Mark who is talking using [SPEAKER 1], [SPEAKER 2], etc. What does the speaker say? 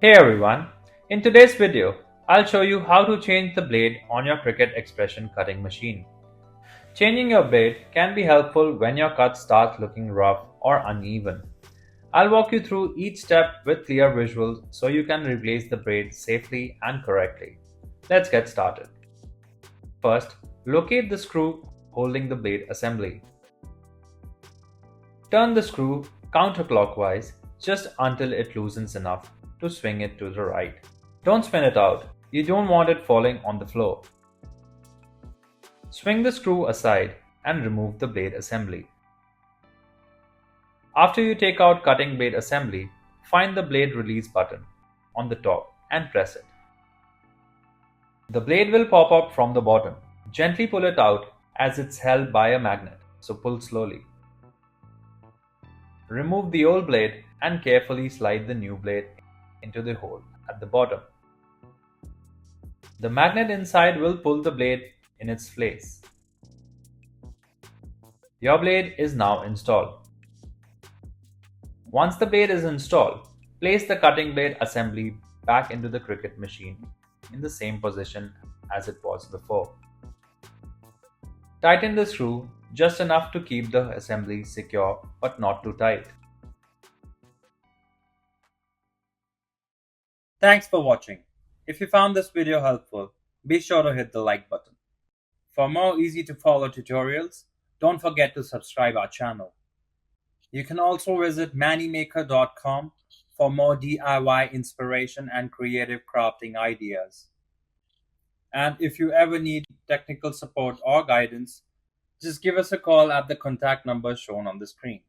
[SPEAKER 1] Hey everyone, in today's video, I'll show you how to change the blade on your Cricut Expression cutting machine. Changing your blade can be helpful when your cut starts looking rough or uneven. I'll walk you through each step with clear visuals so you can replace the blade safely and correctly. Let's get started. First, locate the screw holding the blade assembly. Turn the screw counterclockwise just until it loosens enough to swing it to the right. Don't spin it out, you don't want it falling on the floor. Swing the screw aside and remove the blade assembly. After you take out cutting blade assembly, find the blade release button on the top and press it. The blade will pop up from the bottom. Gently pull it out as it's held by a magnet, so pull slowly. Remove the old blade and carefully slide the new blade into the hole at the bottom. The magnet inside will pull the blade in its place. Your blade is now installed. Once the blade is installed, place the cutting blade assembly back into the Cricut machine in the same position as it was before. Tighten the screw just enough to keep the assembly secure but not too tight. Thanks for watching. If you found this video helpful, be sure to hit the like button. For more easy to follow tutorials, don't forget to subscribe our channel. You can also visit mannymaker.com for more DIY inspiration and creative crafting ideas. And if you ever need technical support or guidance, just give us a call at the contact number shown on the screen.